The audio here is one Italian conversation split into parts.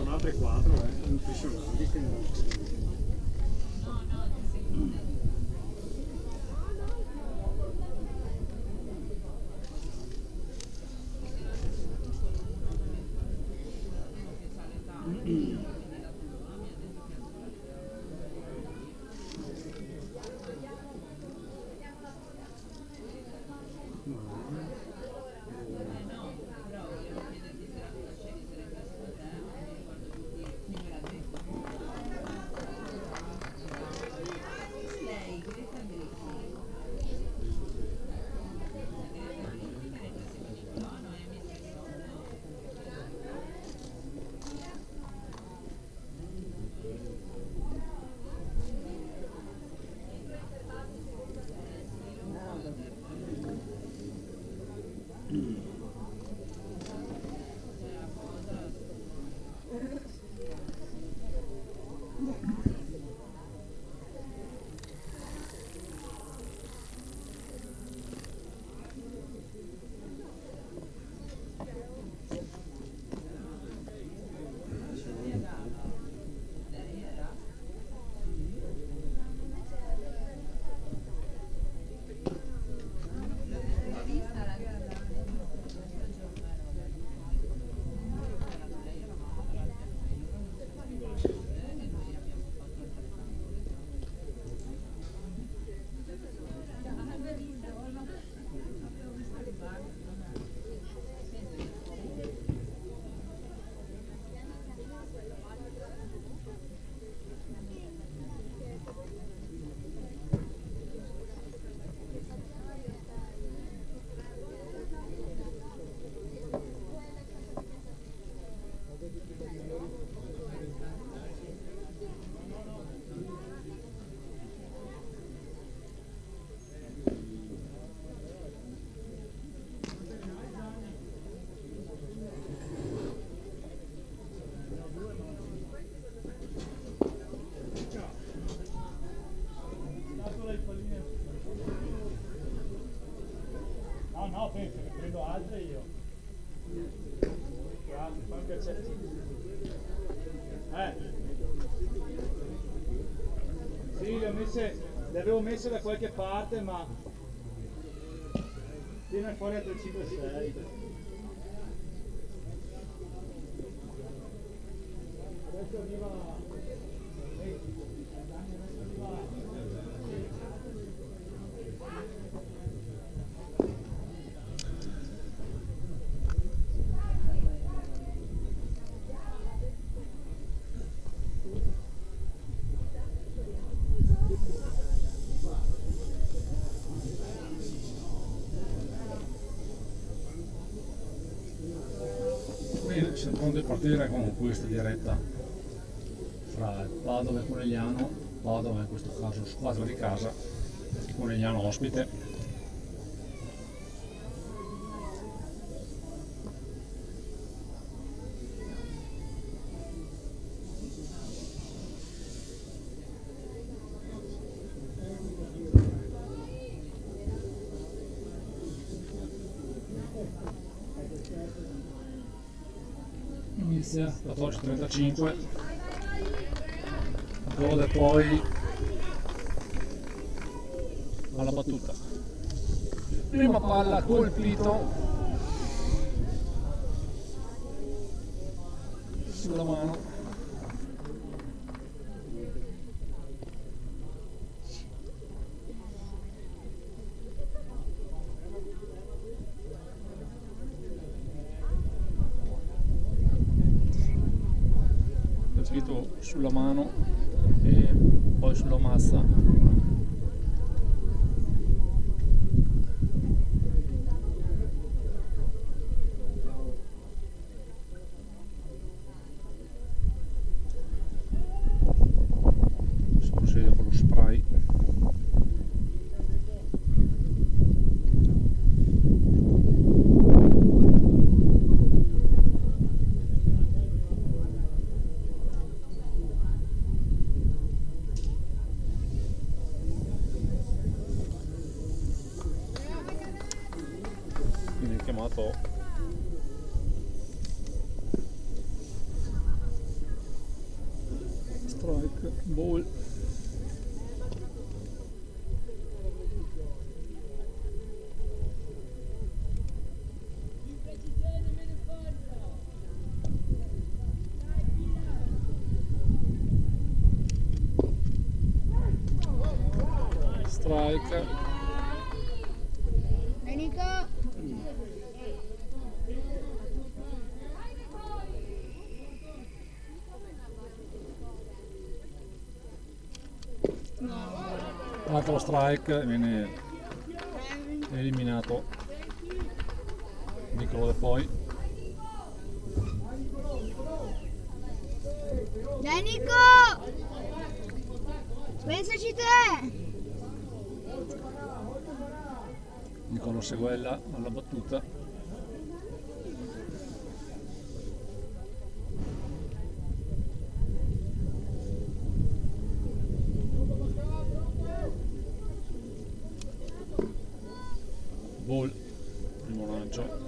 Altre 4, impressionanti che penso che prendo altre io. Grazie, fa un piacere. Sì, le avevo messe da qualche parte, ma viene fuori a 356. Adesso arriva. Bene, siamo pronti a partire con questa diretta fra Padova e Conegliano. Padova in questo caso squadra di casa, Conegliano ospite. Inizia 14:35, gode poi alla battuta. Prima palla colpito sulla mano. Sulla mano e poi sulla massa. Ball. Strike. Nico. Altro strike, viene eliminato Nicolo De Poi. Dai Nico! Pensaci te! Nicolo Seguella alla battuta. Ball, primo lancio.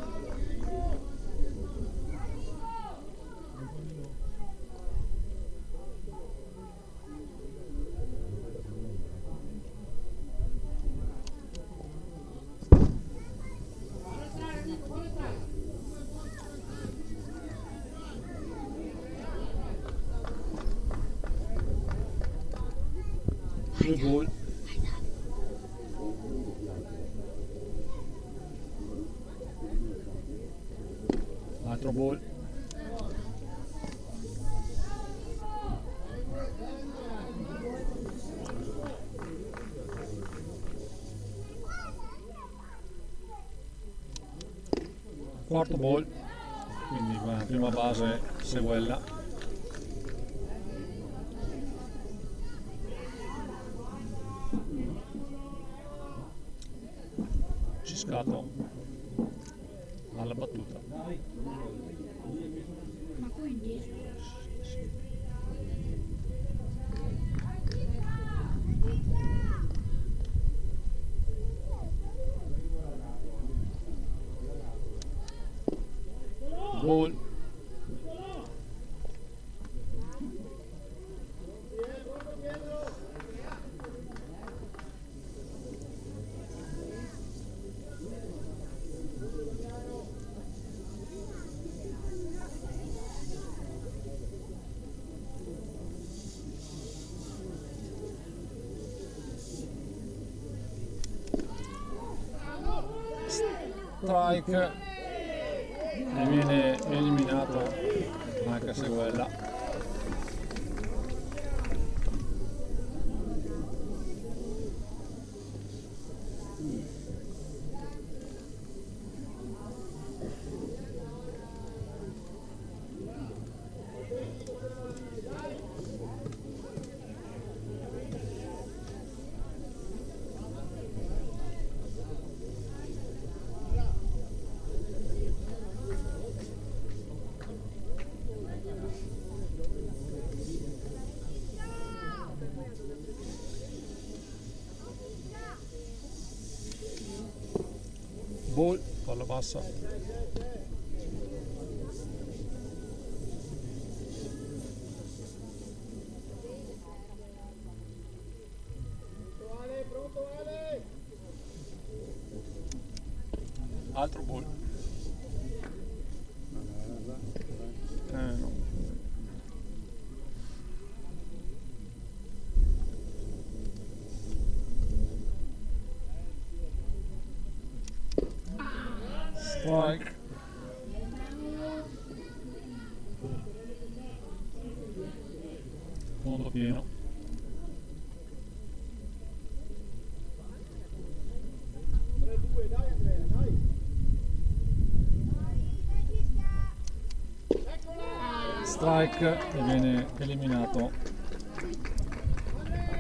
Due ball. Altro ball. Quarto ball, quindi la prima base Seguella. Ciscato alla battuta. Ma quindi? Ball. Strike e viene eliminato anche Seguella. Ball, palla bassa. Altro ball. No. Strike. Fondo pieno. Strike e viene eliminato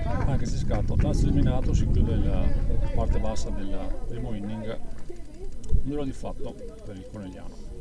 anche se scatto. Tasto eliminato, si chiude la parte bassa del primo inning. Nulla di fatto per il Conegliano.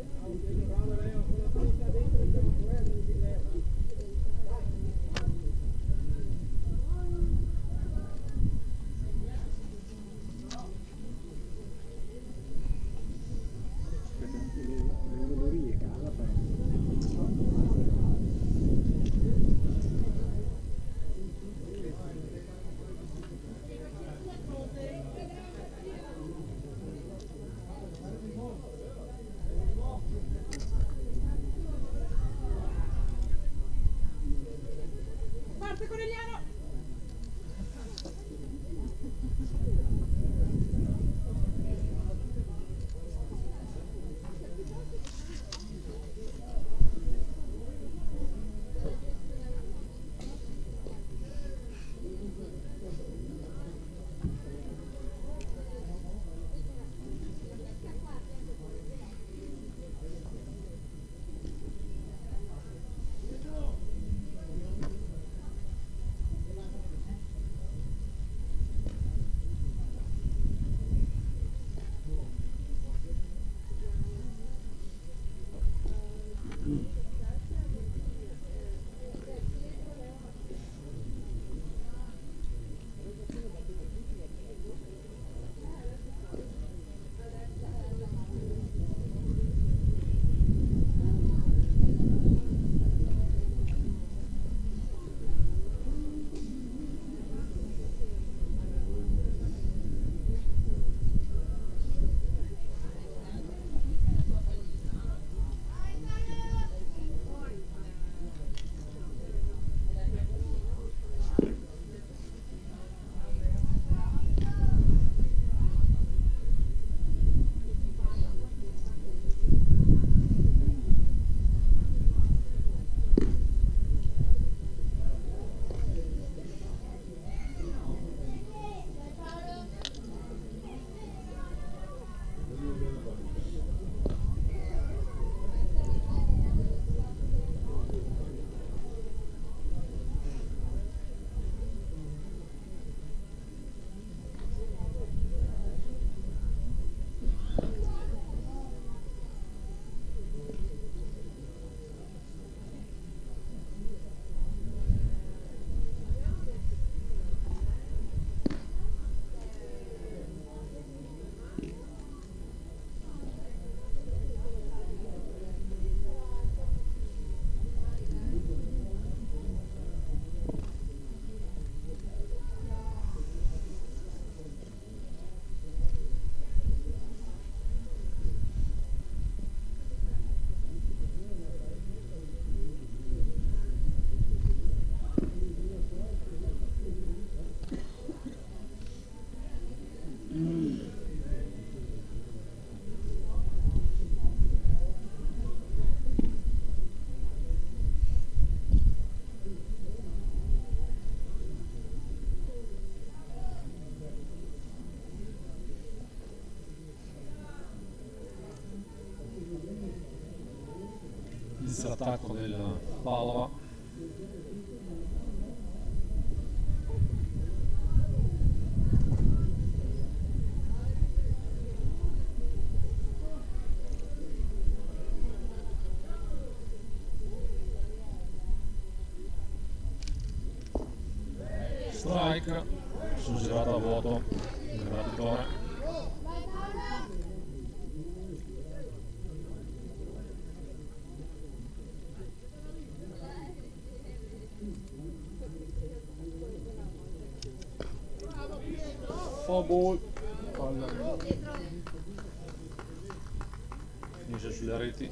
inizia l'attacco del Padova. Strike su girata a vuoto del battitore. Ball, palla finisce sulle reti.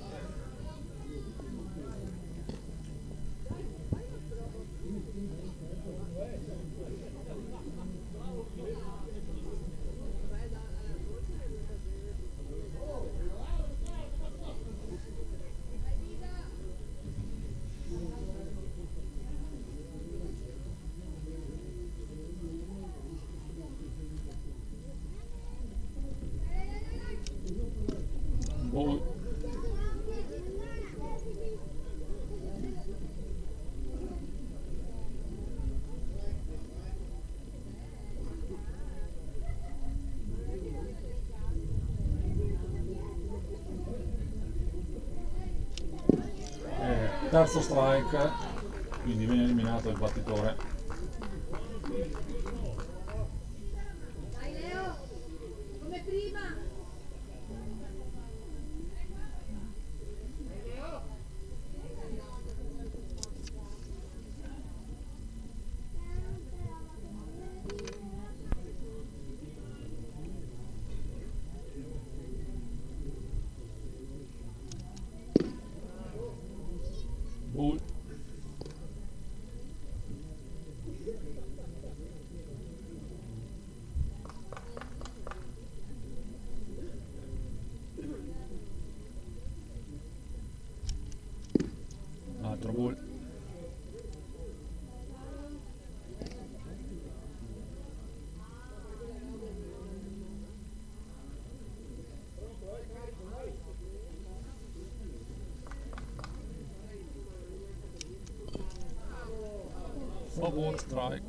Ball. Terzo strike, quindi viene eliminato il battitore. Dai Leo, come prima. Ball. Altro ball. Ball strike.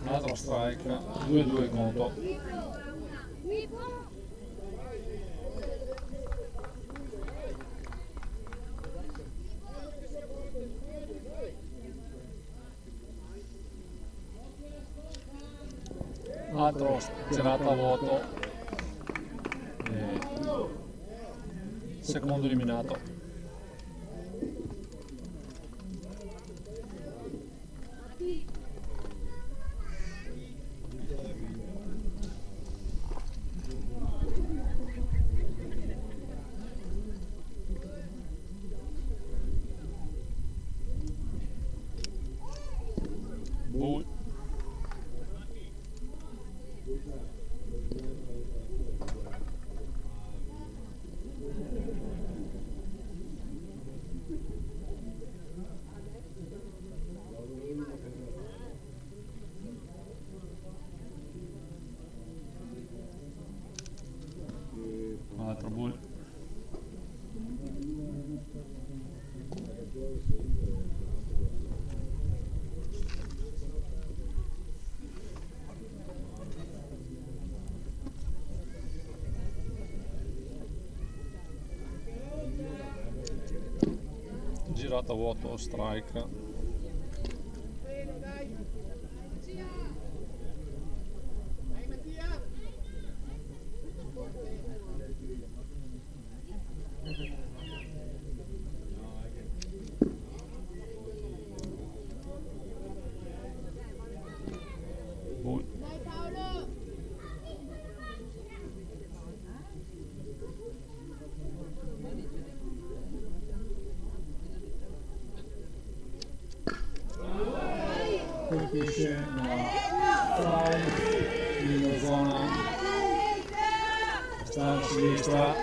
Altro strike, 2-2 conto. Altro girata a vuoto. Secondo eliminato. Ball. Altro ball. Girata a vuoto, strike. Ball. Colpisce una foul in zona esterna sinistra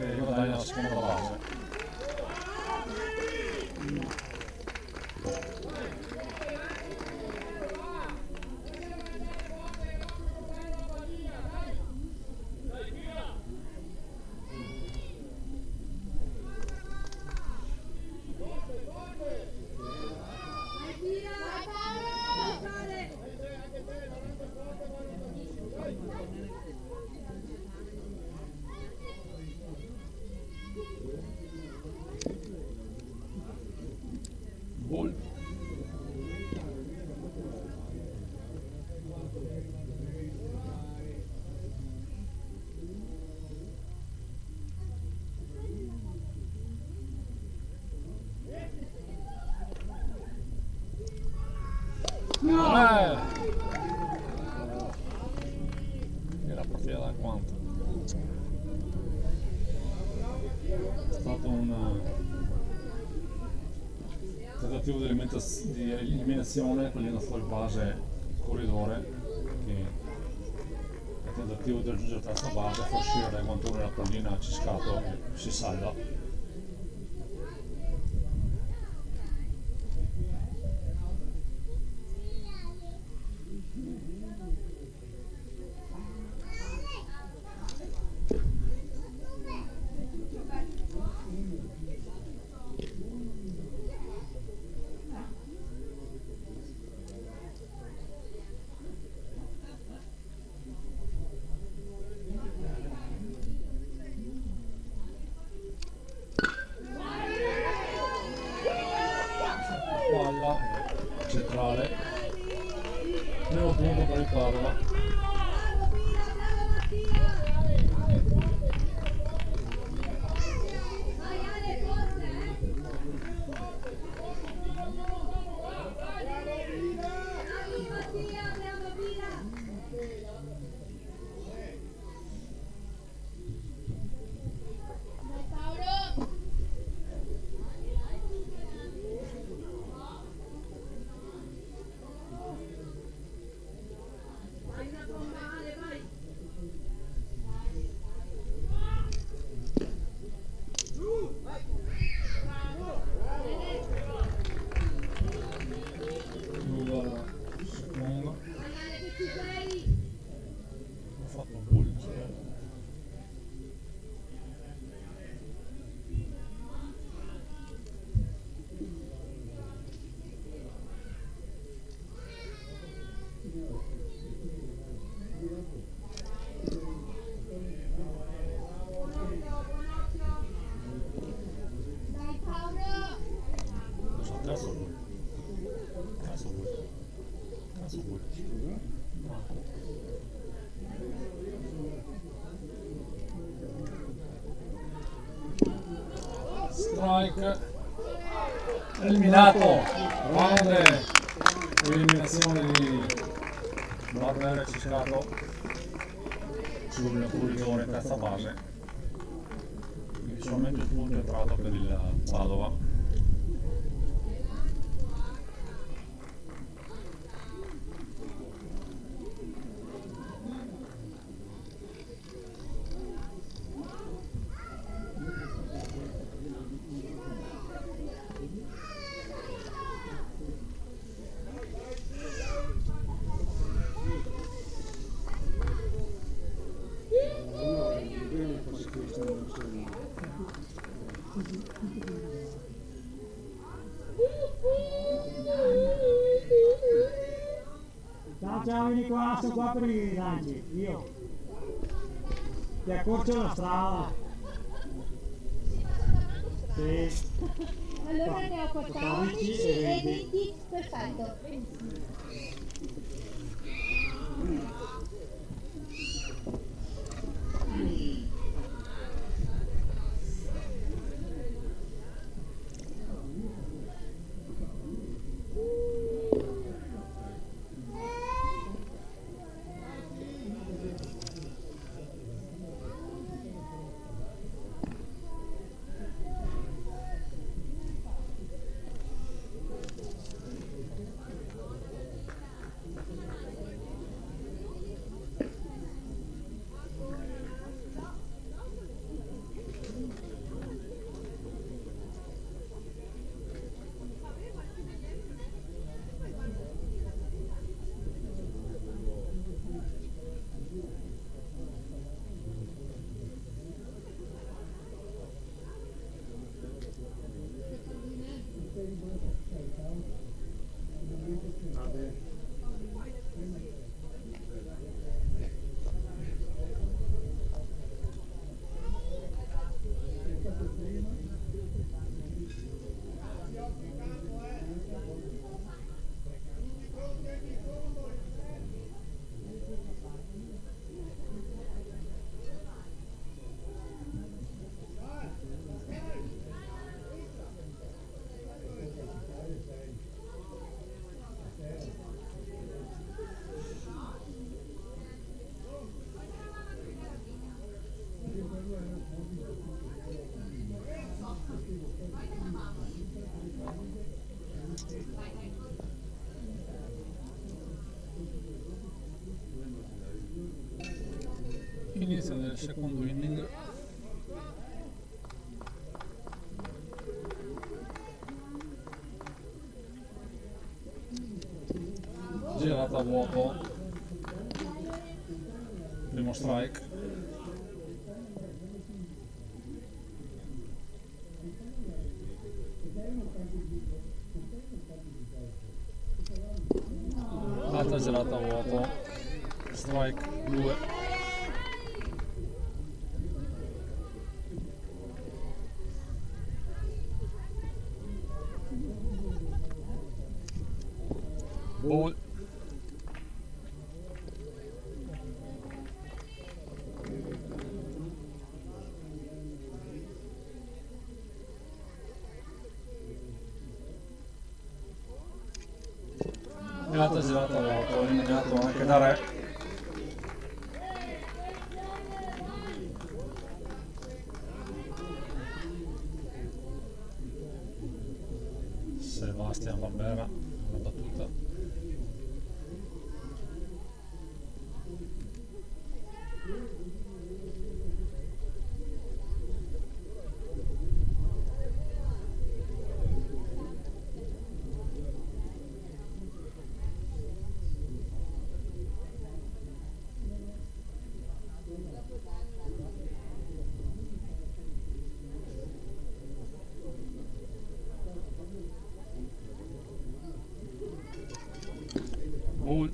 e guadagna la seconda base. Gol. Era proprio da quanto? È stato un tentativo di eliminazione togliendo fuori base il corridore, che il tentativo di raggiungere la terza base, fa uscire dai guantoni la pallina a Ciscato e si salva. Palla centrale, primo punto per il Padova. Secondo, ho fatto un pulso. Terzo gol. Strike, eliminato, grande eliminazione di Barbera e Ciscato sul corridore terza base, quindi solamente il punto è entrato per il Padova. Ciao, vieni qua, sto qua per i lanci, io. Ti accorcio la strada. Sì. Allora ne ho 14 e 20, perfetto. Vabbè. Inizio del secondo inning. Girata a vuoto. Primo strike. Altra girata a vuoto. Strike 2. Ball. E l'altra girata a vuoto, eliminato anche da Re. Sebastian Barbera, la battuta. Ball.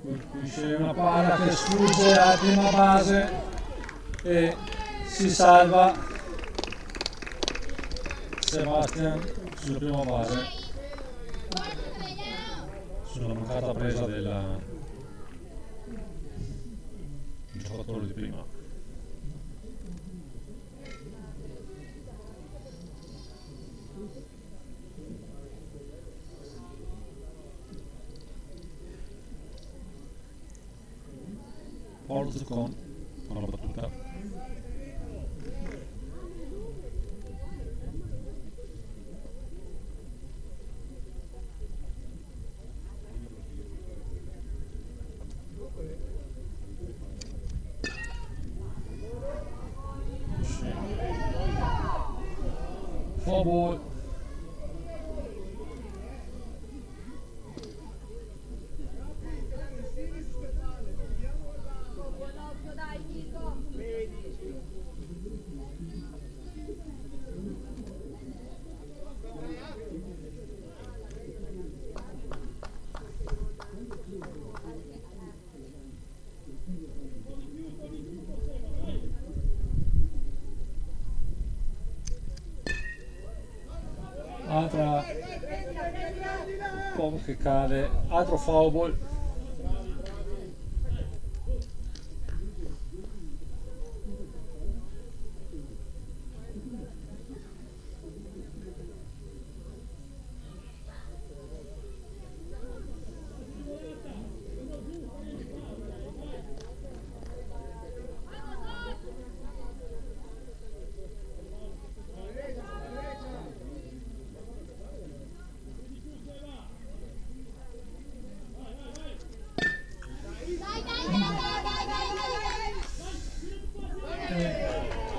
Colpisce una palla che sfugge alla prima base e si salva Sebastian sulla prima base sulla mancata presa del giocatore di prima. Paolo Zuccon con la battuta. Foul ball. Altra poco che cade, altro foul ball.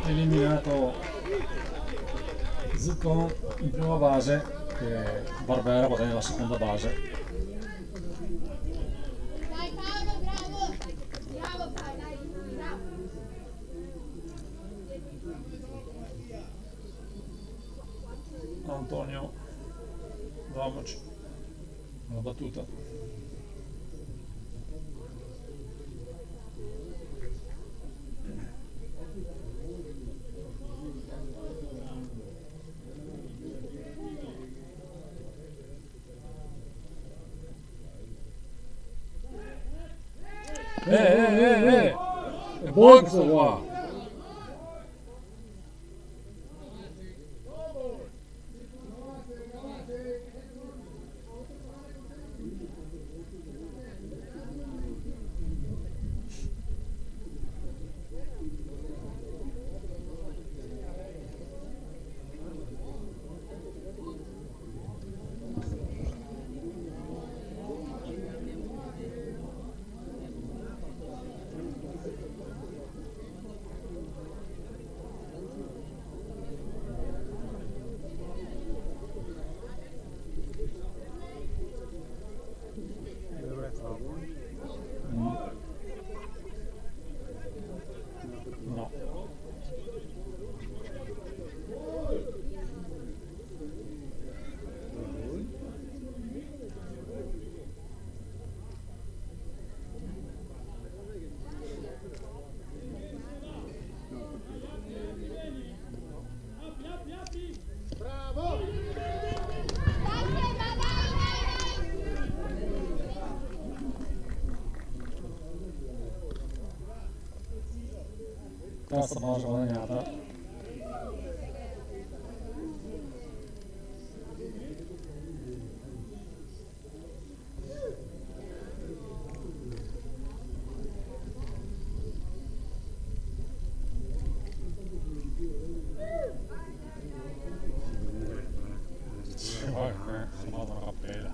Eliminato Zuccon in prima base e Barbera poi nella seconda base. Dai Paolo, bravo! Bravo Paolo, dai, bravo! Antonio Ramac, una battuta. È buono questo qua! No. Terza base guadagnata. Sono una cappella.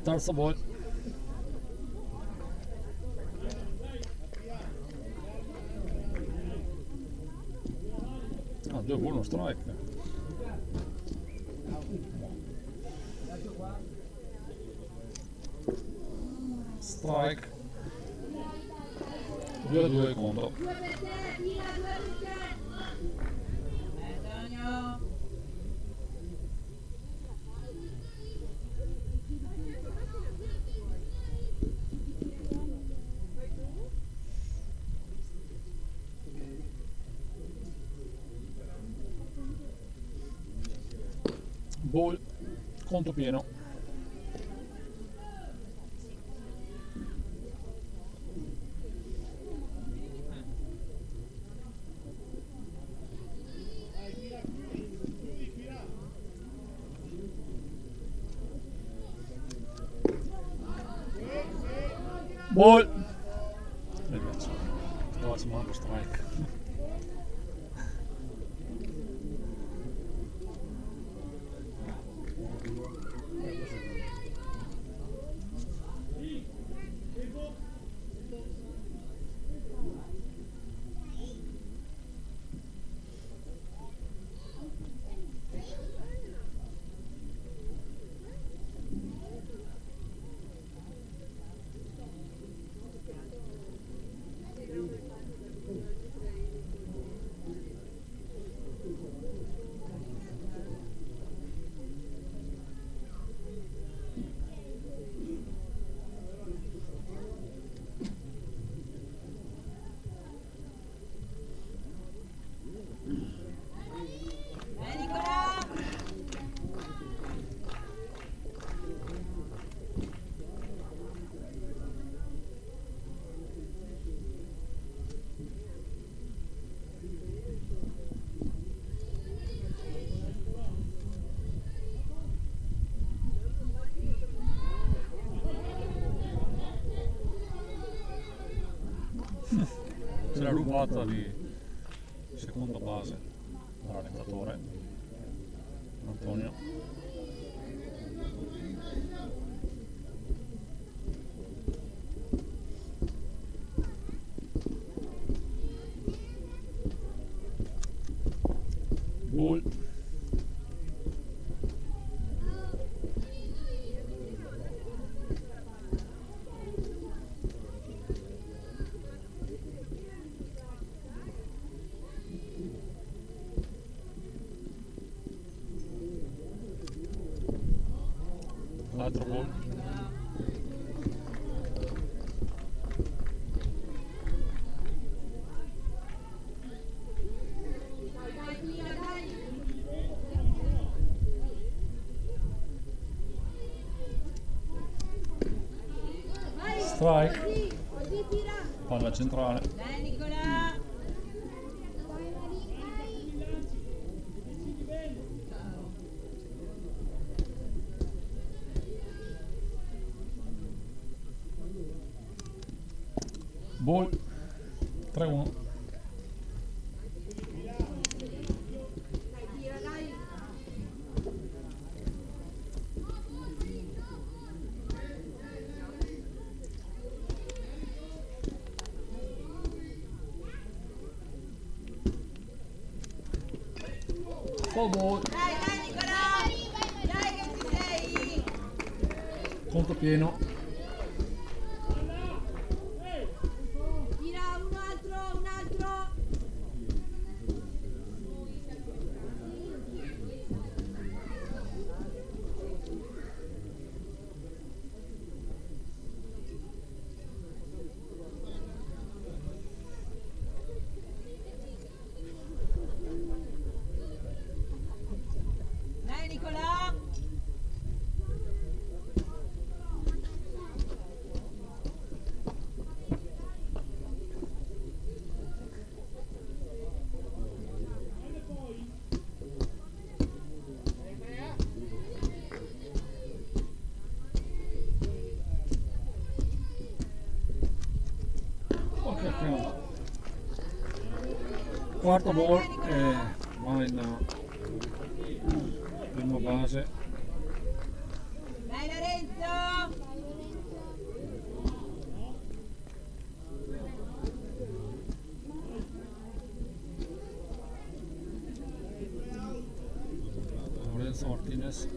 Terza ball. Ah, 2 ball, uno strike. Strike. 2-2 contro. Ball, conto pieno. Ball. Mi piace. Dove si manca strike. Se l'ha rubata lì. seconda base dall'allenatore Antonio. Ball. Altro ball. Strike. Palla centrale. Dai Nicola! Ball. 3-1. Full ball. Dai Nicola! Dai che ci sei! Conto pieno. Tira un altro! Dai Nicola! Quarto ball e va in prima base. Dai Lorenzo! Lorenzo Martinez.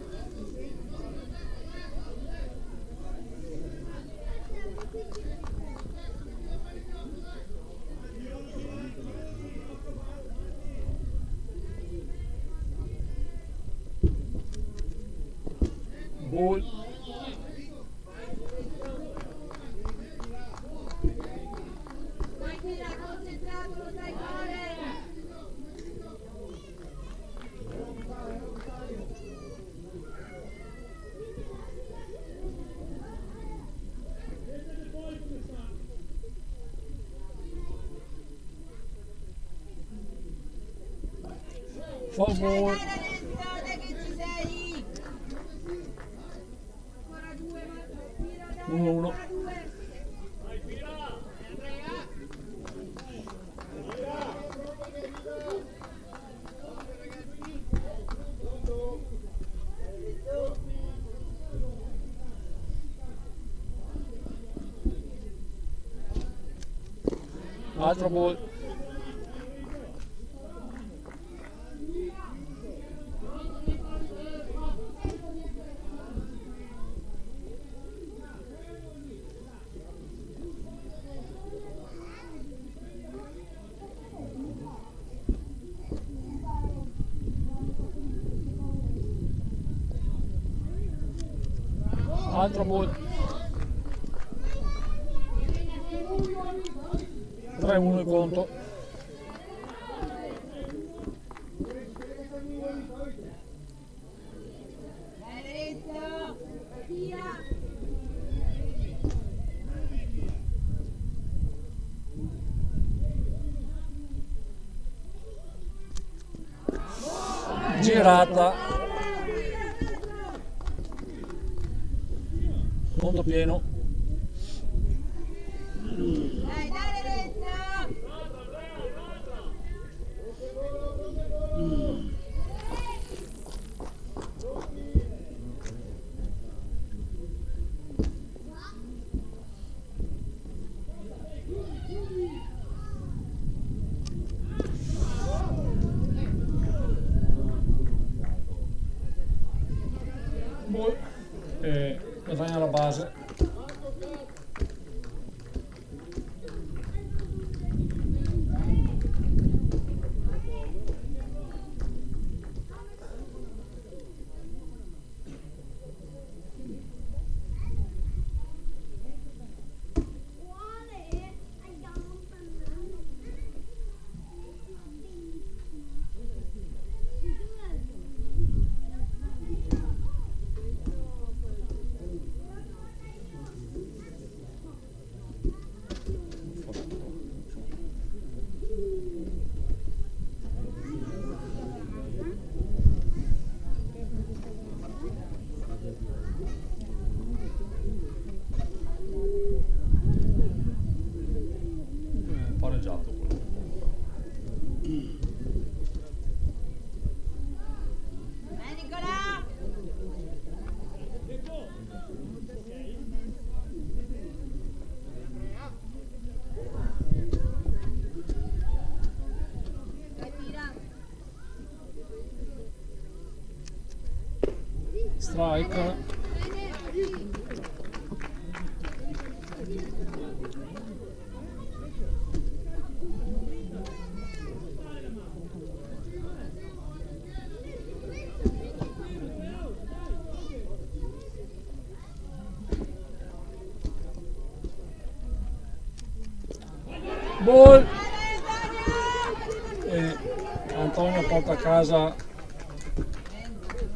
Ball. Dai tira, concentrato, lo sai fare! Full ball. Dai Lorenzo, dai che ci sei! Ancora due, tira, dai, 1-1. ancora due! Altro ball. Altro ball. 3-1 il conto. Dai Lorenzo, tira! Girata. Conto pieno. Dai Lorenzo! base. Pareggiato quello. Strike. Ball. E Antonio porta a casa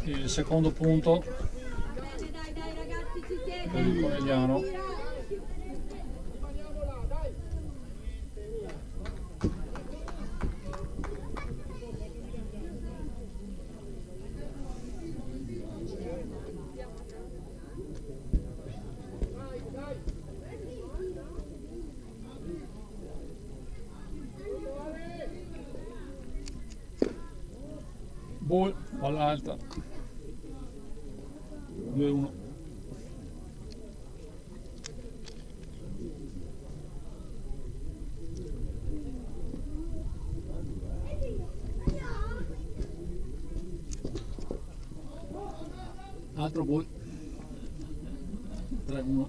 il secondo punto per il Conegliano. Ball, palla alta. 2-1. Altro ball. 3-1.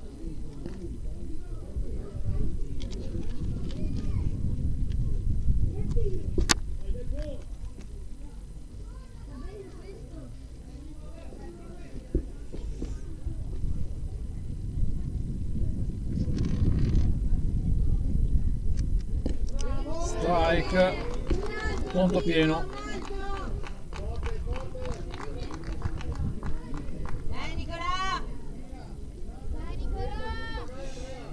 Strike, punto pieno. Dai Nicolà! Dai Nicolà!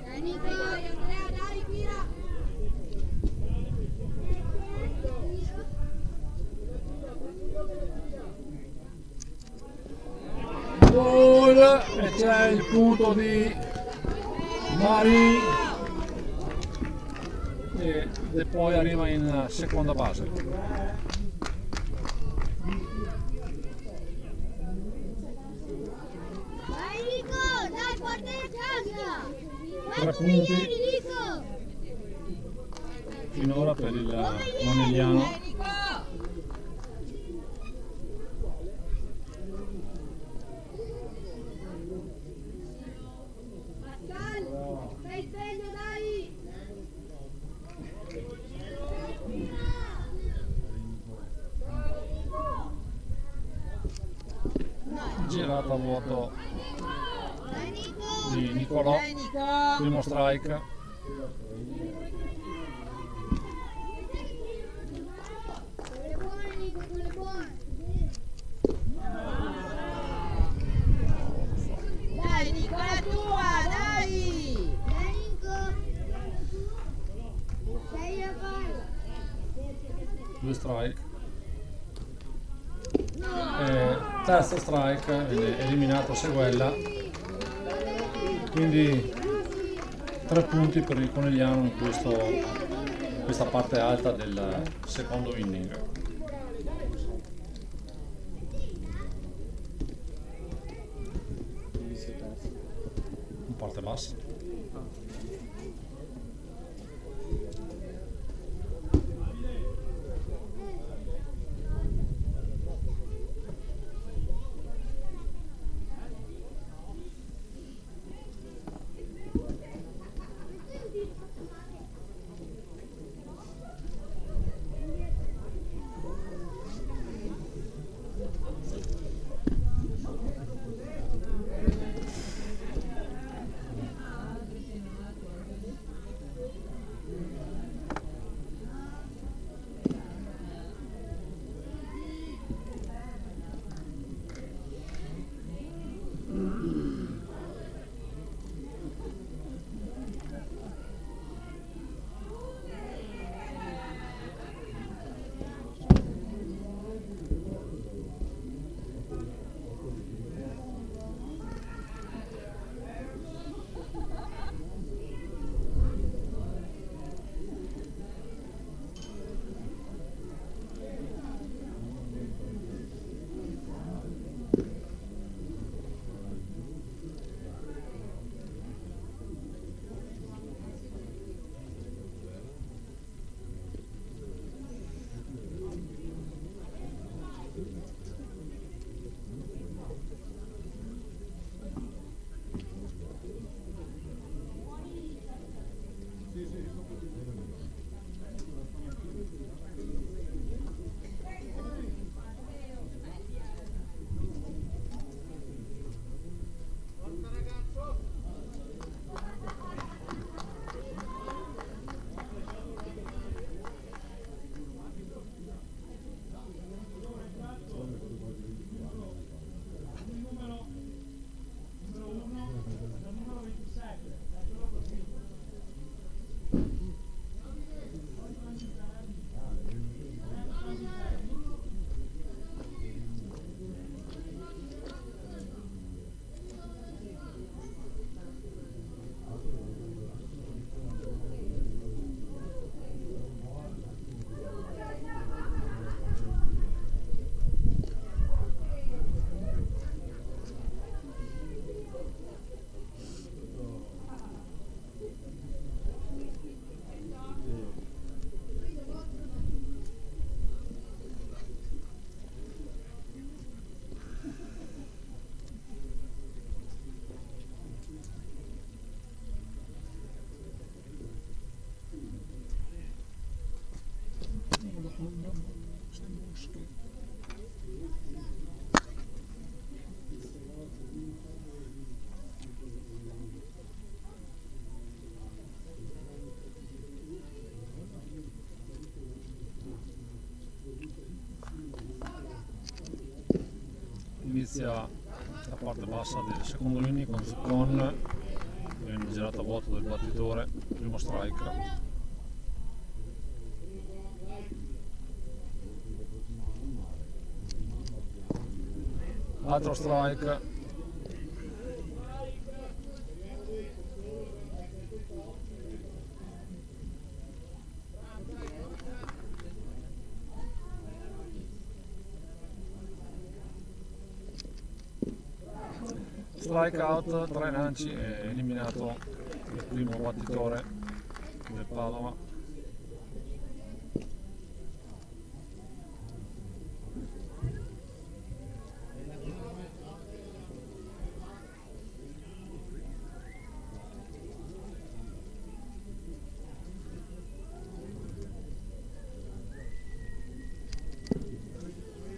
Dai Nicolà! Andrea, dai, tira! Gol e c'è il punto di Mari e poi arriva in seconda base. Dai Nico! Dai, porta in casa! 3 punti finora per il Conegliano. Dai Nico! Pascal! Stai sveglio, dai! Girata a vuoto Dai Nico! di Nicolò, Dai Nico! primo strike. Quelle buone Nico, quelle buone! Dai Nico, la tua, dai! Dai Nico! Sei a palla! 2 strike. E terzo strike, viene eliminato Seguella, quindi 3 punti per il Conegliano in questa parte alta del secondo inning. In parte bassa. Inizia la parte bassa del secondo inning con Zuccon, viene girato a vuoto del battitore, primo strike. Altro strike. Strike out, 3 lanci e eliminato il primo battitore del Padova.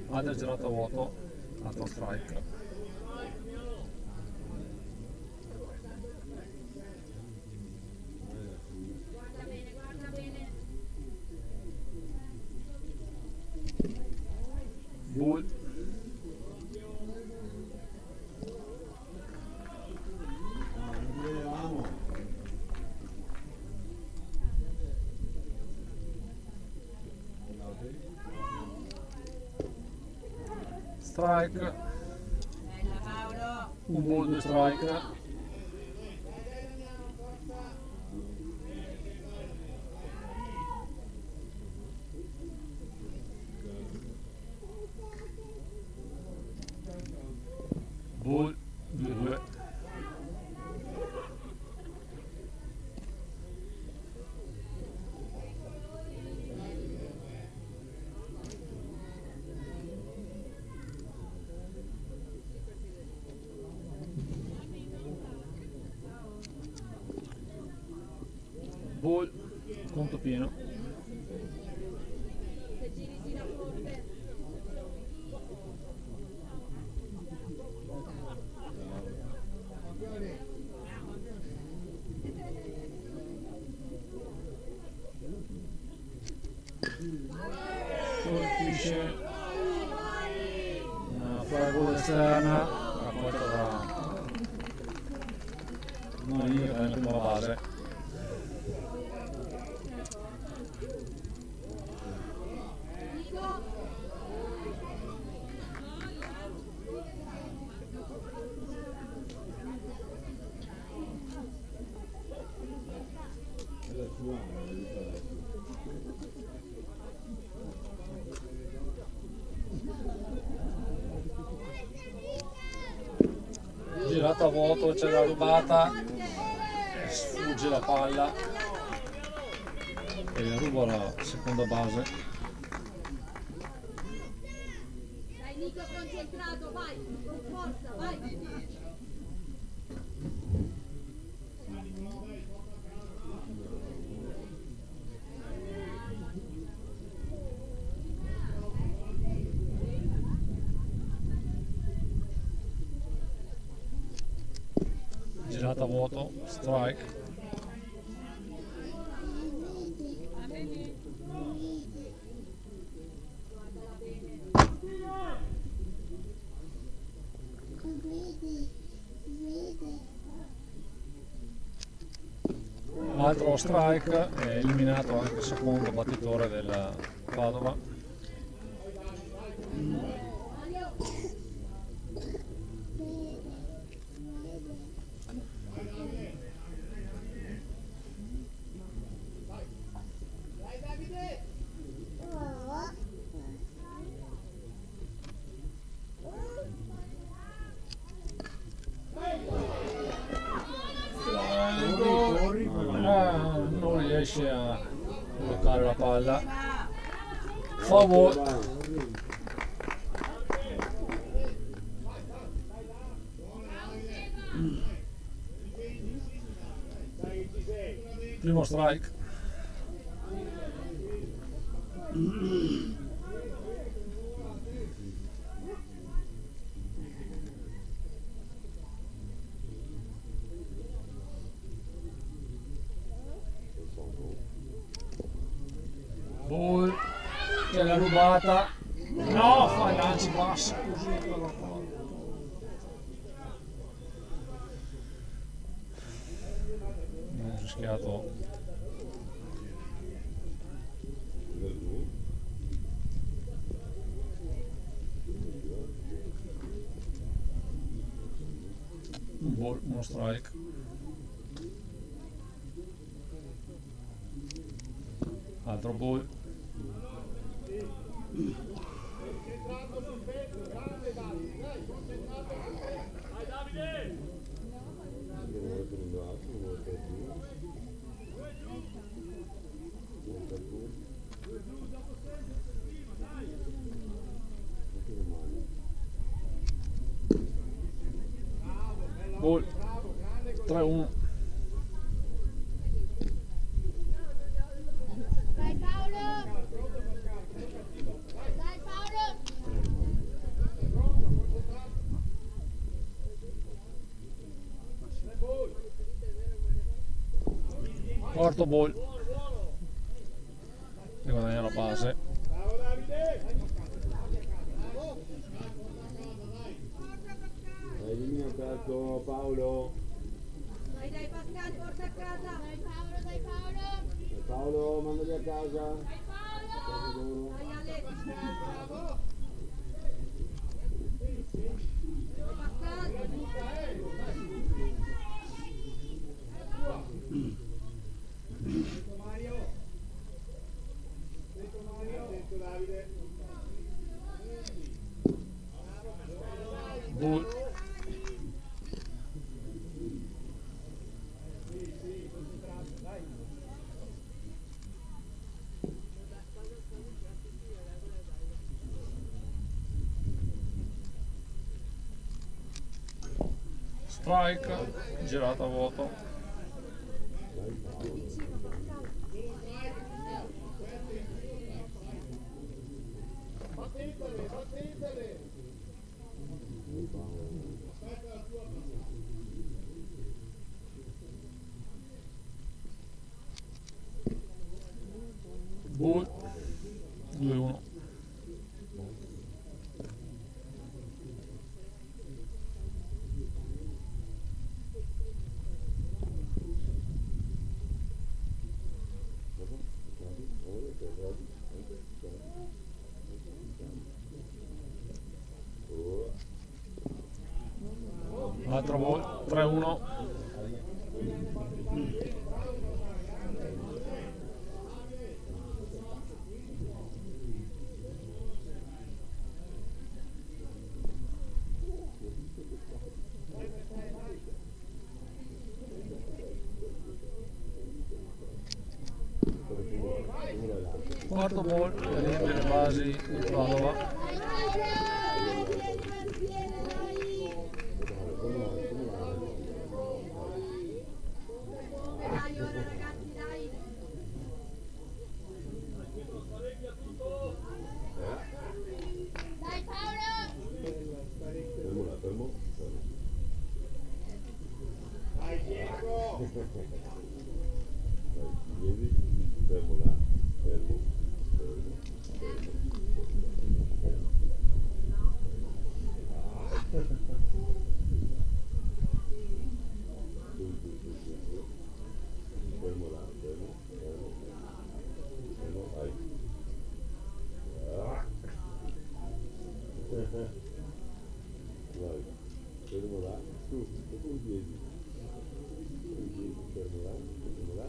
Adder girato a vuoto, altro strike. Bull. Strike. Un bull, 2 strike. Bull, 2-2. Bull, conto pieno. Colpisce una fuori esterna, raccolta da Marini che è in prima base. Girata a vuoto, c'è la rubata, sfugge la palla e ruba la seconda base. Dai Nico, concentrato, vai, con forza, vai. Girata a vuoto, strike. Altro strike, è eliminato anche il secondo battitore del Padova. Non riesce a bloccare la palla. Favore. Primo strike. Ball che l'ha rubata. No, fa lanci bassi così però. Non ho rischiato. Un ball, uno strike. Altro ball. Ball 3-1. Dai Paolo! Dai Paolo! Quarto ball e guadagna la base. Elimina un calcio Paolo. Dai Pascal, porta a casa. Dai Paolo, dai Paolo! Paolo, mandali a casa. Dai Alex. Bravo. Ball. Strike, girata a vuoto. Ball 2-1. Altro ball 3-1. Quarto ball per riempire le basi di Padova. Dai, ora ragazzi, dai. Dai Paolo! Fermo, fermo. Dai Diego! Vedi? Fermo là. Fermo. Fermo. Fermo là. Fermo. Fermo. Fermo. Vai. Vai. Fermo là. Su. Dopo un piedi. Fermo là. Fermo là.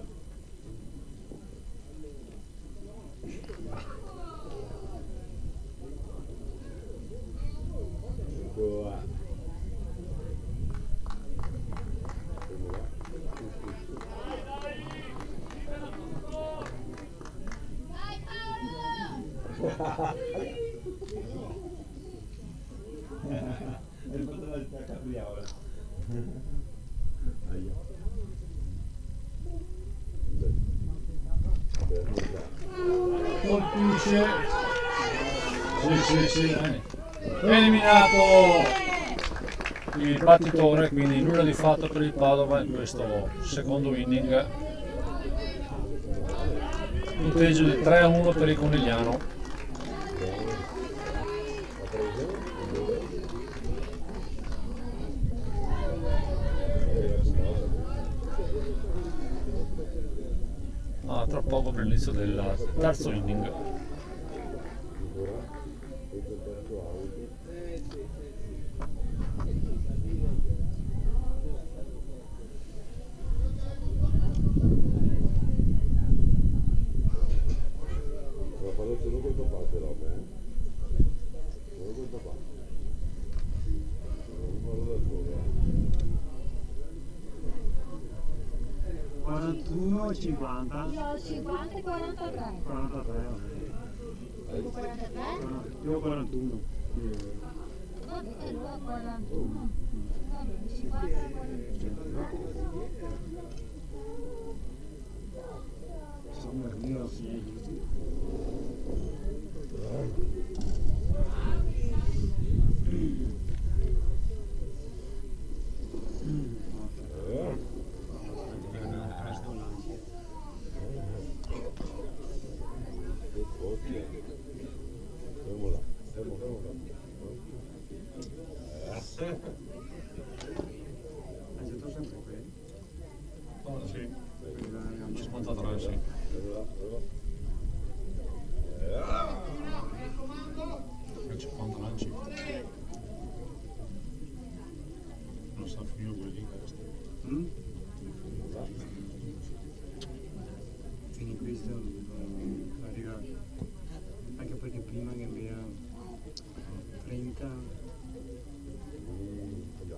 Boa. Fermo là. Dai Paolo! Hai fatto la capriola. Aia. Fermo là. Colpisce. Sì. Eliminato il battitore, quindi nulla di fatto per il Padova in questo secondo inning. punteggio di 3-1 per il Conigliano. Ha preso? Tra poco per l'inizio del terzo inning. Ancora? Questo è il terzo out. Ma fallo solo col papà però, solo col papà. Non fallo da solo, 41 e 50. Io ho 50 e 43. 43, Tu 43? io ho 41. No, e lui ha 41. Va bene, 50. Insomma, io sì. che così. Fermo là, fermo là. Hai detto sempre quello? Oh, sì, Dai, 53, sì. Fermo là, fermo. 50 lanci. Non sa finire quelli in testa. Quindi questo arriva anche perché prima che era 30,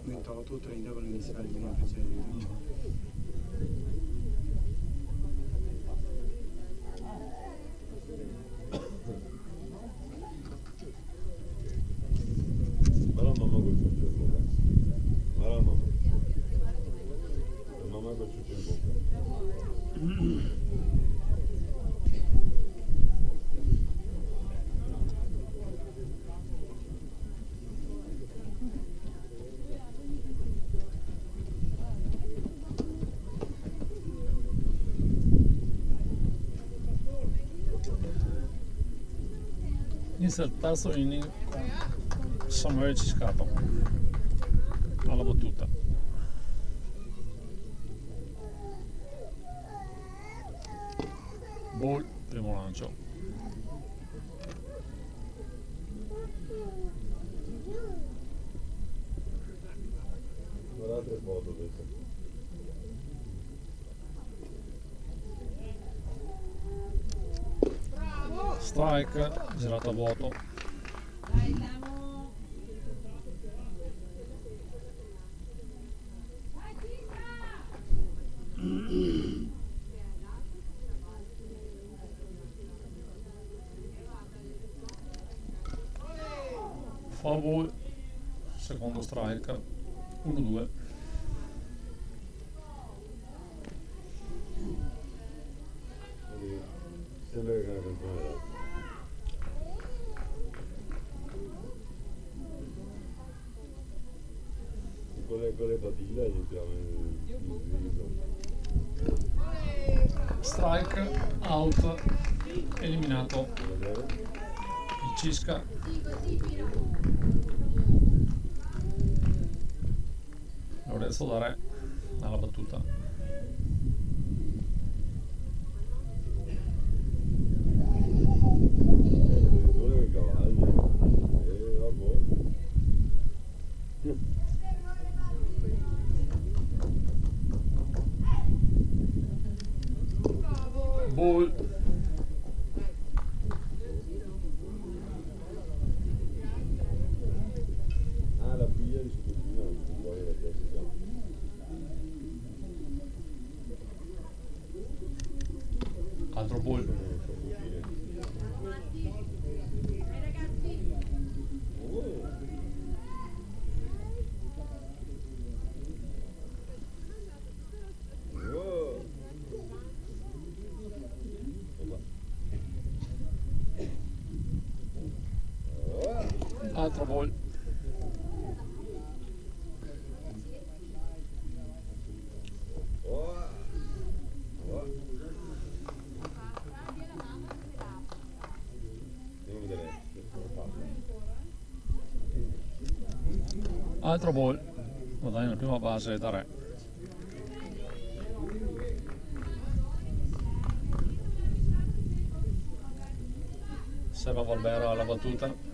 28 o 30 quando iniziava il primo precedente. Guarda mamma col ciuccio in bocca. Guarda mamma. La mamma col ciuccio in bocca. Inizia il terzo inning con Samuele Ciscato alla battuta. Ball, primo lancio. Guarda altre foto adesso. Strike, girato a vuoto. Dai, siamo. Foul ball, secondo strike, 1-2. Sembra che è una canzone rap. Con le patine gli entriamo in viso. Strike, out, eliminato Vedere? il Cisca. Lorenzo Dare alla battuta. Addirittura che cavalli. Vabbè. Ball, Ah, la figlia di suo cugino, non vuole la Jessica. altro ball, Non so cugine. Wow. altro ball. Oh. Oh. Altro ball, guadagna la prima base da 3. Serve Barbera alla battuta.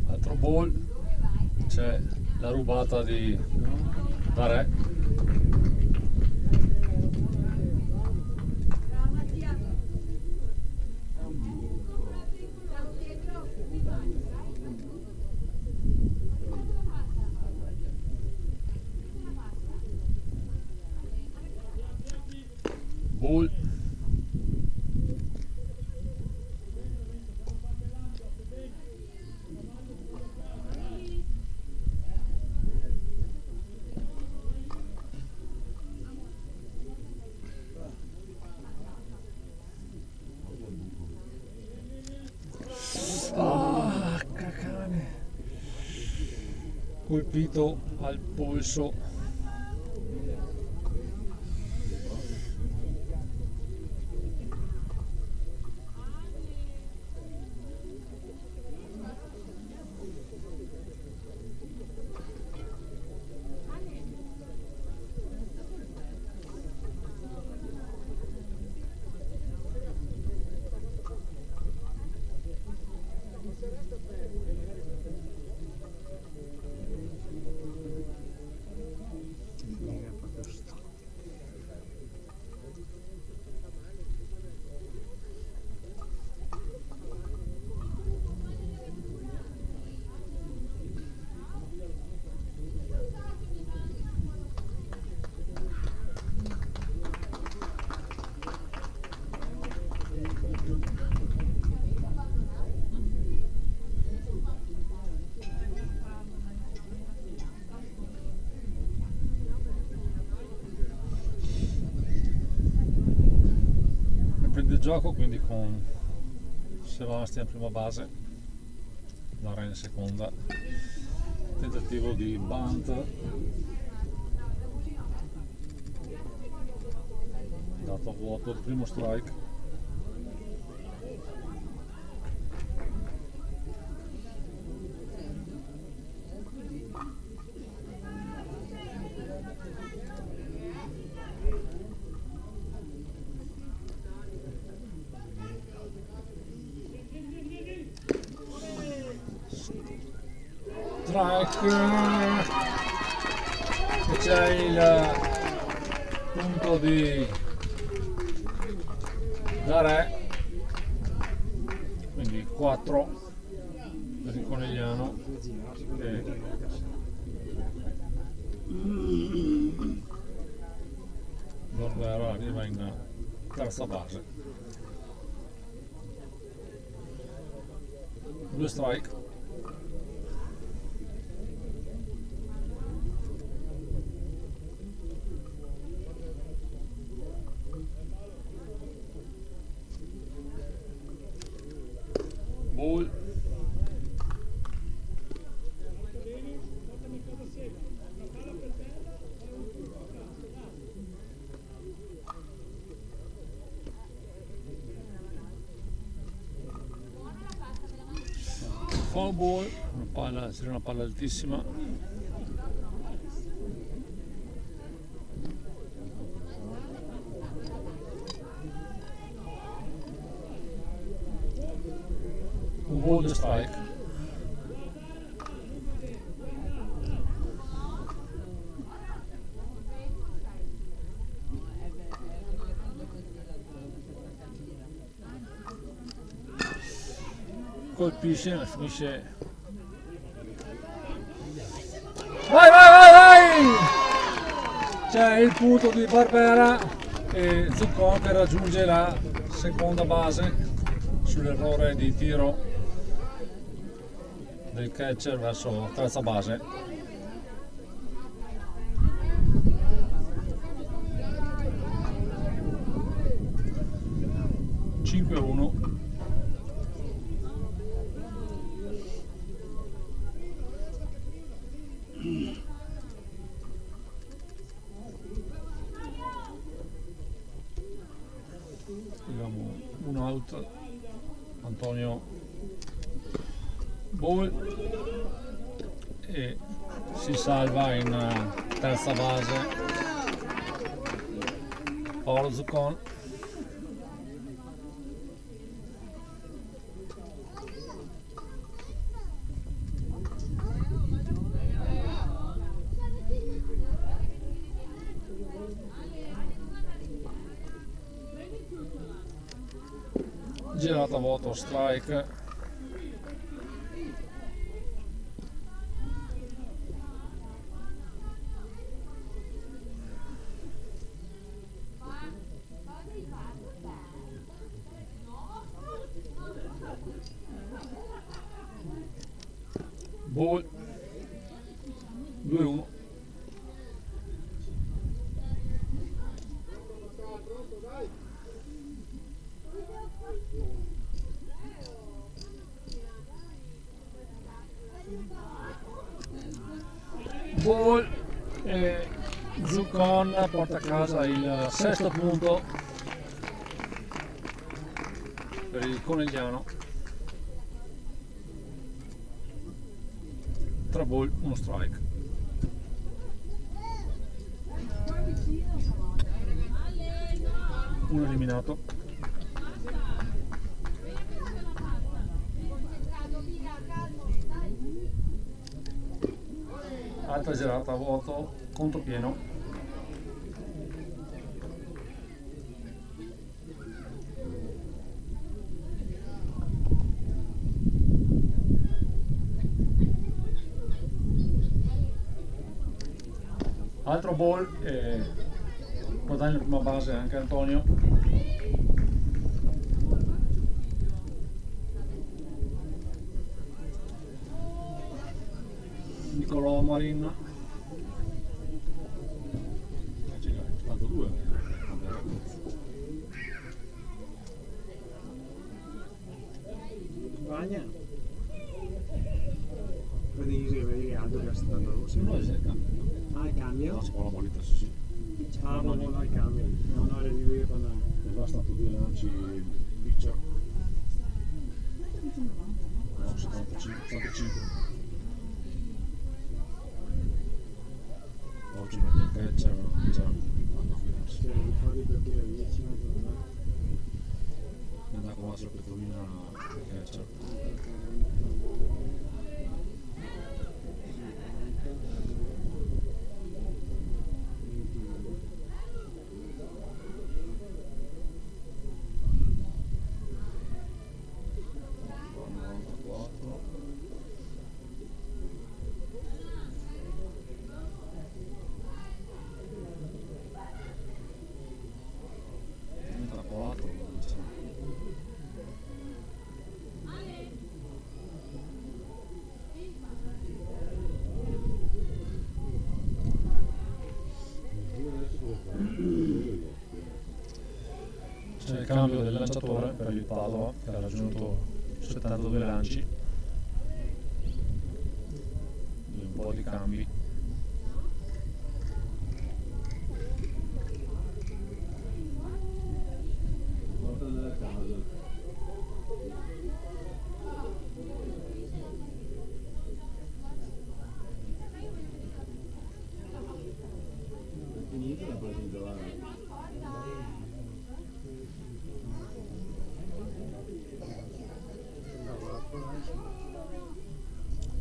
Altro ball, c'è la rubata di da re. Ball. Ah, cacane. Colpito al polso. Prende il gioco, quindi con Sebastian prima base, Lara in seconda, tentativo di bunt, dato a vuoto il primo strike. E c'è il punto di da re, quindi 4 per il Conegliano e Barbera arriva in terza base. 2 strike. Ball. Foul ball, c'era una palla altissima. Un ball di strike. Colpisce, ma finisce. Vai, vai, vai, vai! C'è il punto di Barbera e Zuccon che raggiunge la seconda base sull'errore di tiro del catcher verso terza base. Abbiamo un out, Antonio ball e si salva in terza base Paolo Zuccon. Girata vuoto, strike. Ball 2-1. Ball e Zuccon porta a casa il sesto punto per il Conegliano. 3 ball, 1 strike. Uno eliminato. Altra girata a vuoto, contropieno. Altro ball e guadagna la prima base anche Antonio. Nicolò Marin. 82. Bagna. Vedi Aldo che sta andando. No, è cambio. Ah, il cambio? No, si può la boletta, sì. Ah, no, il cambio. Non ho restituito quando... E là stato 2 lanci pitcher. No, 75. Oggi mette il catcher, già vanno a fidarsi. Cioè, un po' di partire 10 minuti. E da qua la petrolina il catcher. C'è il cambio del lanciatore per il Padova che ha raggiunto 72 lanci. Un po' di cambi. Porta nella casa. È finita la partita, va.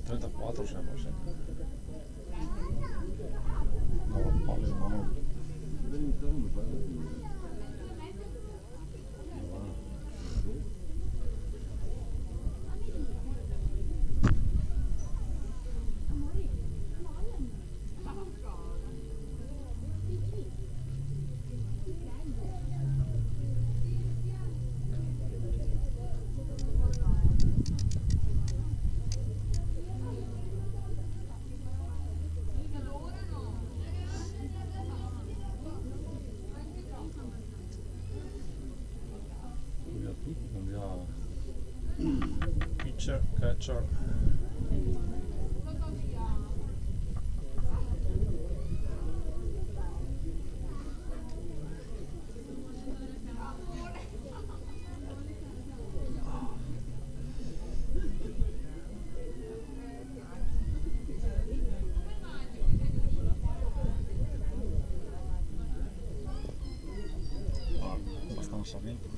34 sembra sempre. No, palle no. Pitcher, catcher. Sarmiento.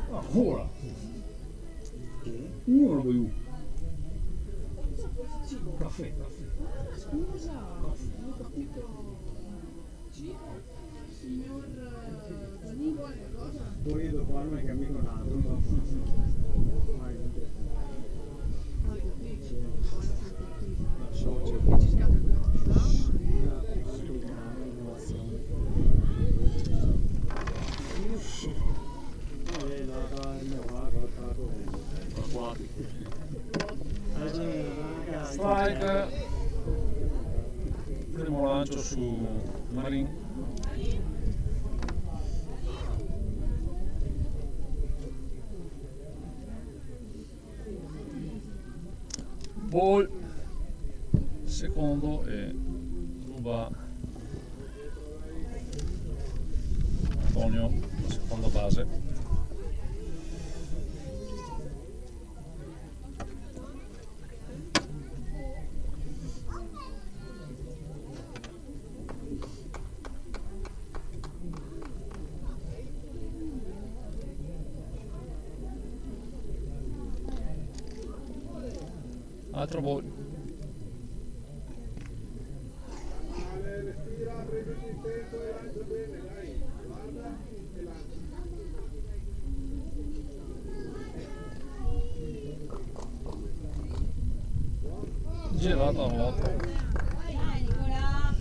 Ancora! Uno lo voglio. Caffè. Scusa, non ho capito. Signor Danilo è cosa? Poi dopo anno che amico un altro. Ci scade il Strike, primo lancio su Marin. Ball, secondo e ruba Antonio, la seconda base. Altro ball. Respira, prenditi il tempo e lancia bene, dai. Guarda e lancia. Girata a vuoto. Vai Nicola.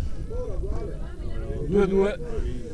2-2.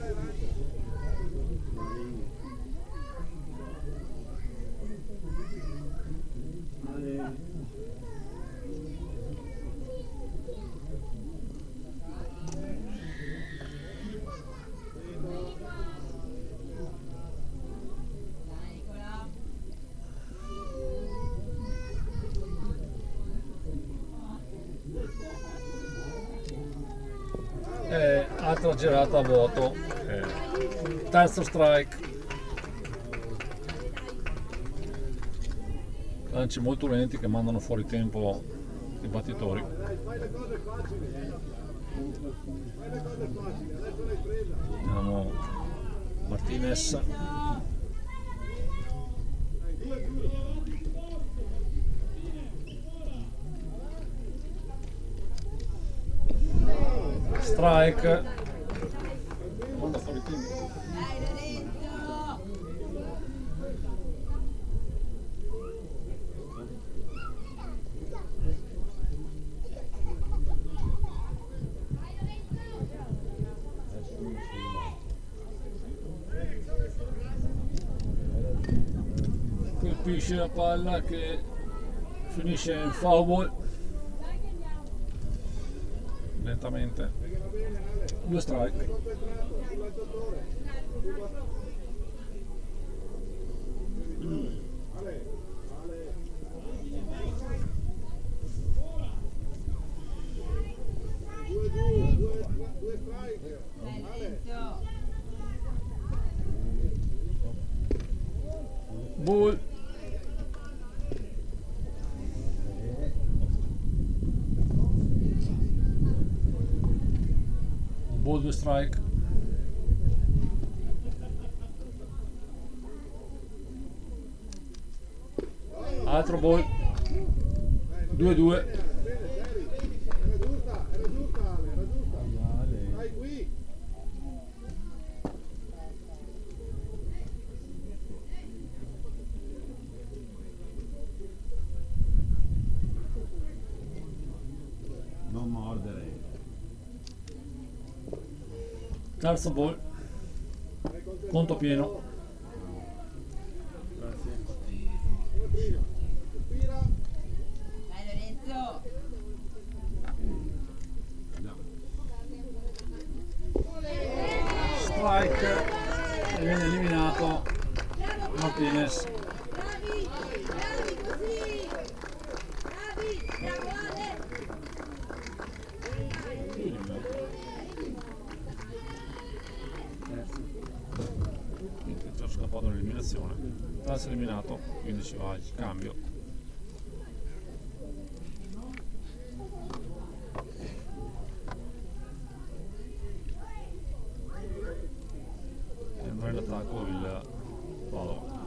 Altra girata a vuoto, terzo strike, lanci molto lenti che mandano fuori tempo i battitori. Fai le cose facili. Fai le cose facili, adesso l'hai presa. Vediamo Martinez. Strike, manda fuori tempo. Dai Lorenzo. Colpisce la palla che finisce in foul ball. Lentamente. 2 strike. Due strike. Bull. Bull 2 strike. Altro ball. 2-2. Era giusta Ale, era giusta. Stai qui. Non mordere. Terzo ball. Conto pieno. Respira. Dai Lorenzo. Strike. E viene eliminato Martinez. Bravi, bravi così. Bravi, bravo Ale. Quindi è già scappato l'eliminazione. Terzo eliminato, quindi ci va il cambio. E andrà in attacco il Padova.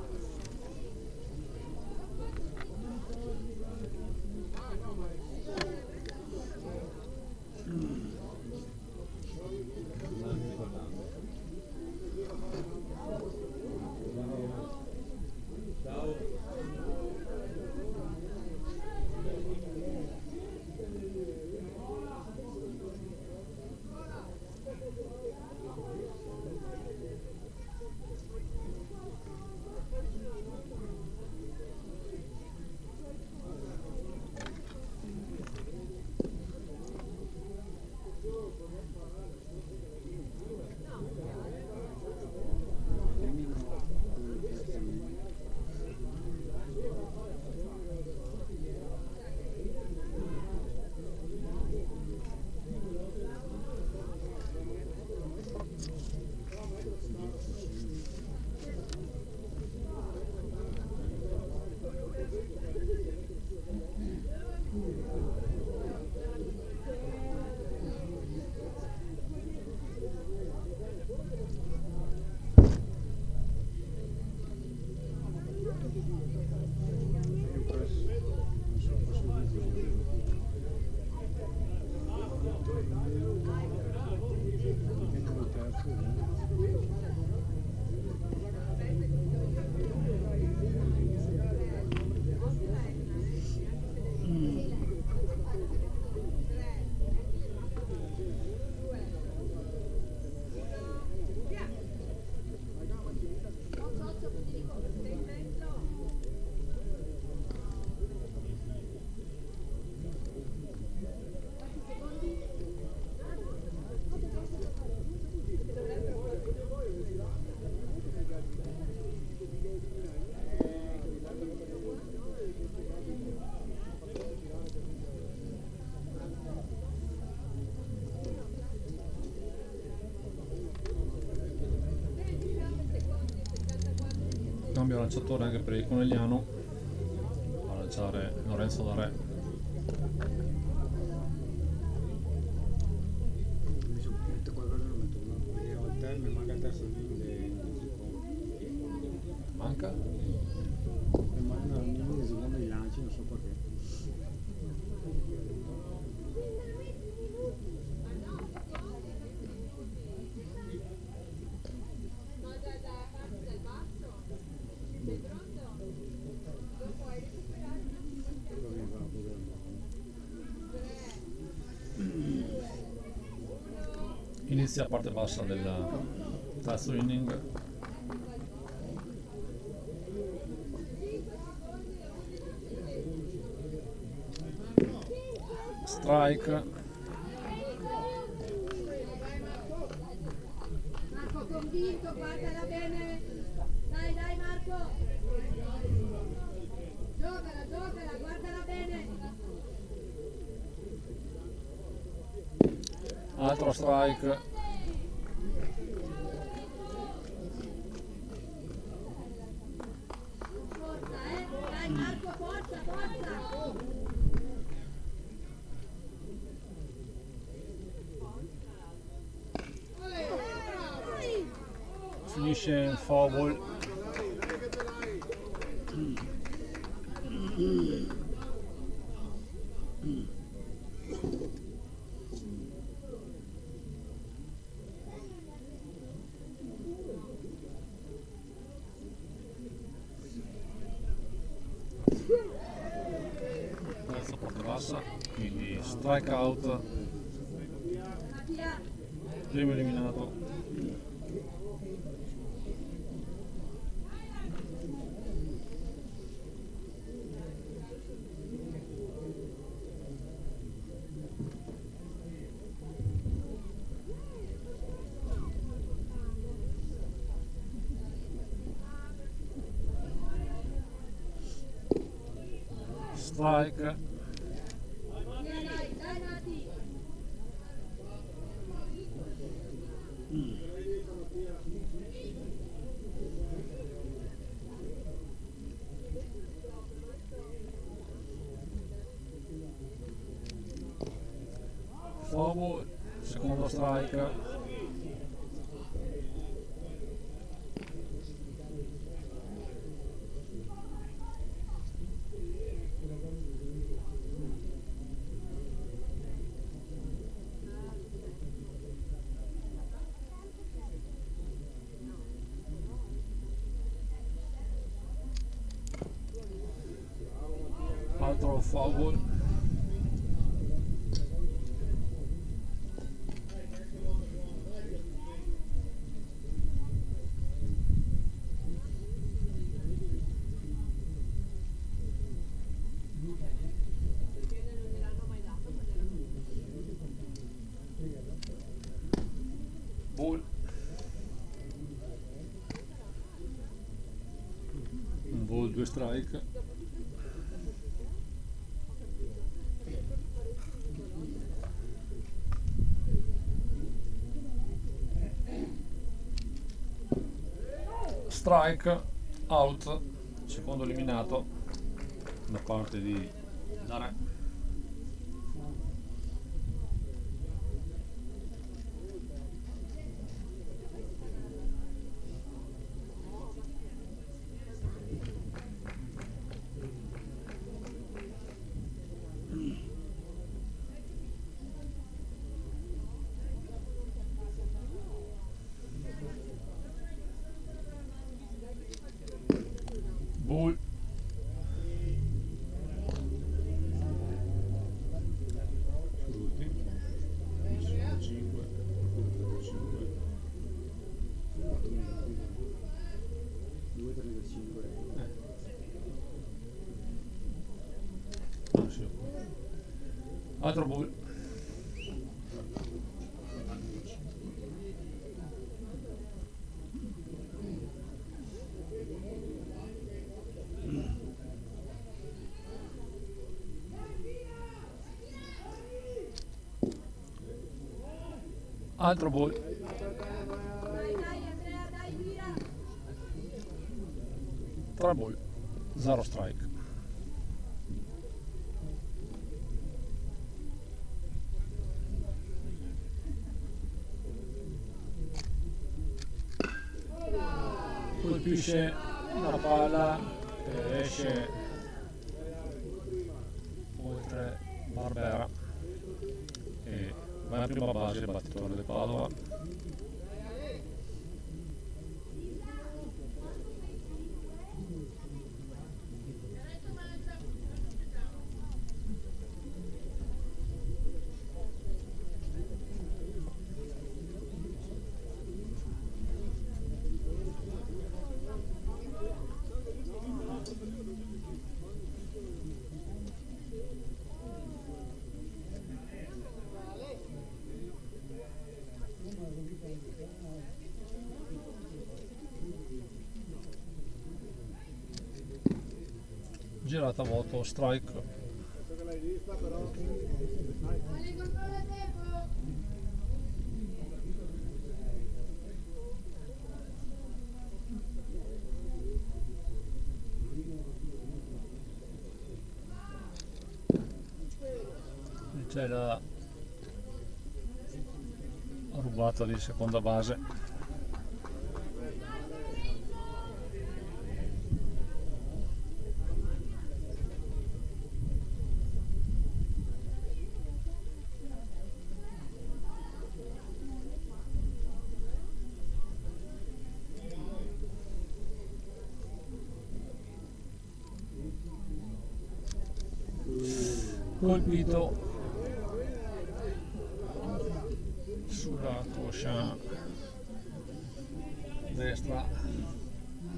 Cambio lanciatore anche per il Conegliano a lanciare Lorenzo da Re. Mi sono detto qualcosa, non metto una, perché ho il termine, manca il terzo secondo. Manca? E manca un minuto di secondo di lanci, non so perché. Inizia la parte bassa del terzo inning. Strike. quinto, guardala bene. Dai, dai Marco. Giocala, guardala bene. Altro strike. Forza, dai Marco, forza, forza. Finisce in foul. Terza parte bassa, quindi strike out, primo eliminato. Strike. Dai Matti. Foul, secondo strike. Altro foul. Ball. Un ball, due strike. Strike, out, secondo eliminato da parte di Dare. Ball. Frutti. 5. 5. 2,35. Ah, sì. Altro ball. Altro ball. Dai Andrea, dai via. 3 ball. 0 strike. Colpisce la palla che esce oltre Barbera e va in prima base il battitore del Padova. girata a voto strike. Penso che l'hai vista però. C'è la rubata di seconda base. Colpito sulla coscia destra.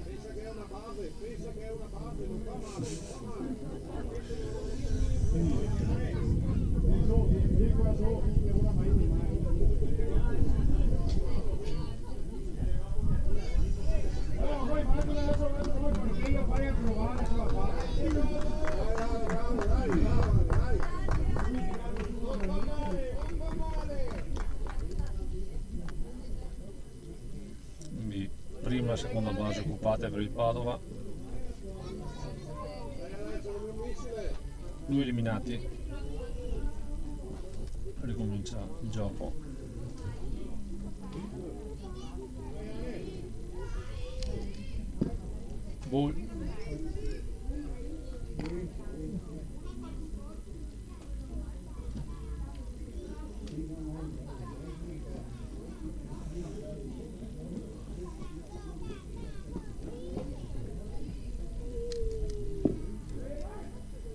Pensa che è una base, non fa male, Vieni qua su, che ora vai di mano. Allora, voi fate adesso perché io fai a provare sulla base. Dai. Quindi prima e seconda base occupate per il Padova. 2 eliminati. Ricomincia il gioco. Ball.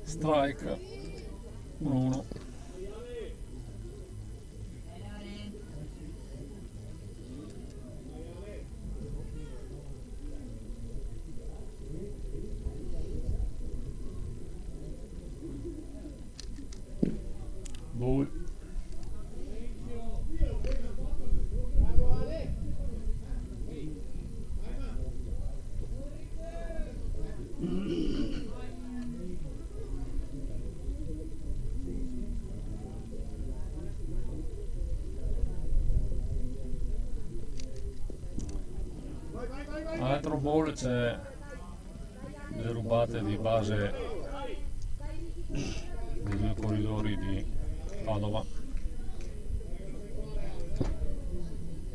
Strike 1-1. Ball. Altro ball, c'è le rubate di base dei 2 corridori di Padova.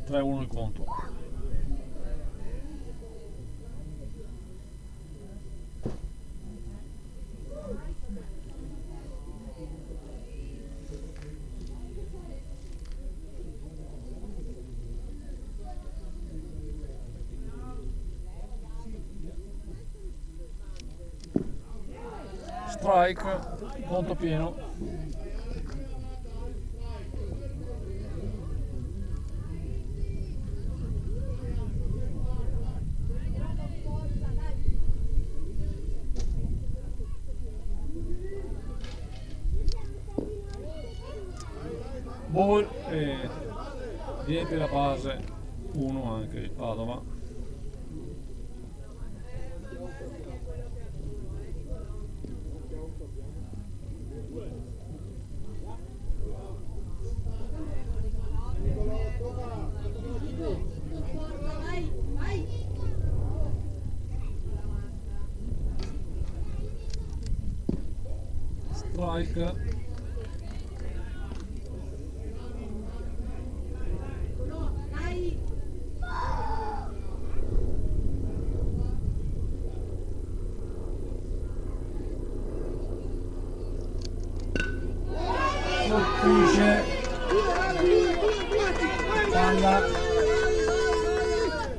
3-1 il conto. Strike, conto pieno. Ball e riempie la base 1 anche il Padova. Strike. Colpisce palla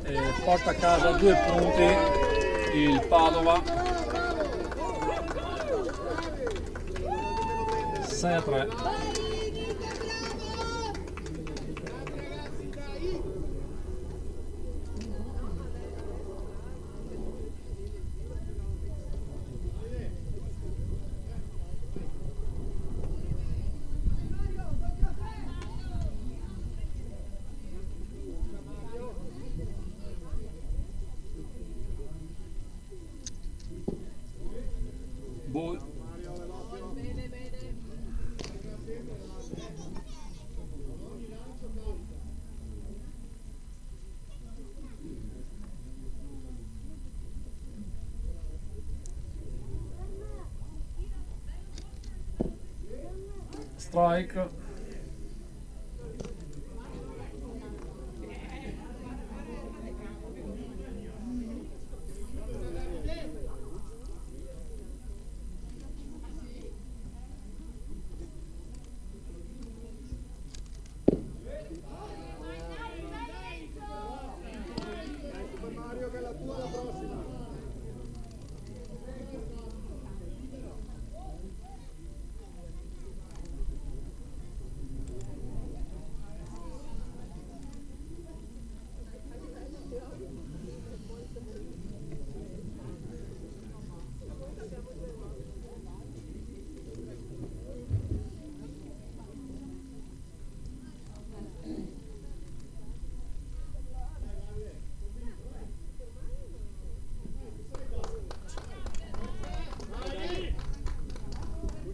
e porta a casa 2 punti il Padova. 6-3. voi. Strike. Super Mario che è la tua la prossima.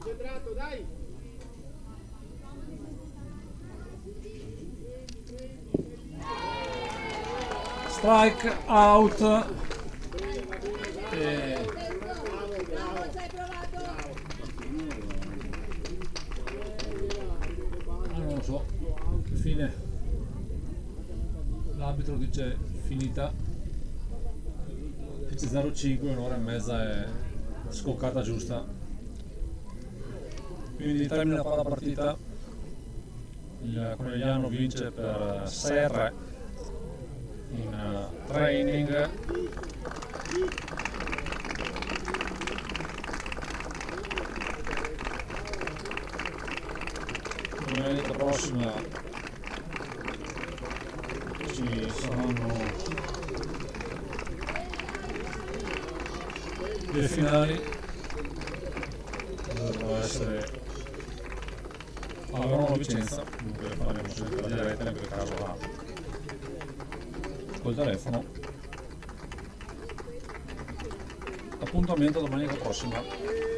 Concentrato, dai! Strike out. E Bravo, ci hai provato. non lo so, fine. L'arbitro dice finita. Dice 0,5, un'ora e mezza è scoccata giusta. Quindi termina qua la partita. Il Conegliano vince per 6-3 in 3 inning. Domenica prossima ci saranno le finali, dovrebbero essere a Verona o Vicenza, comunque le faremo sempre la diretta in quel caso là col telefono. Appuntamento domenica prossima.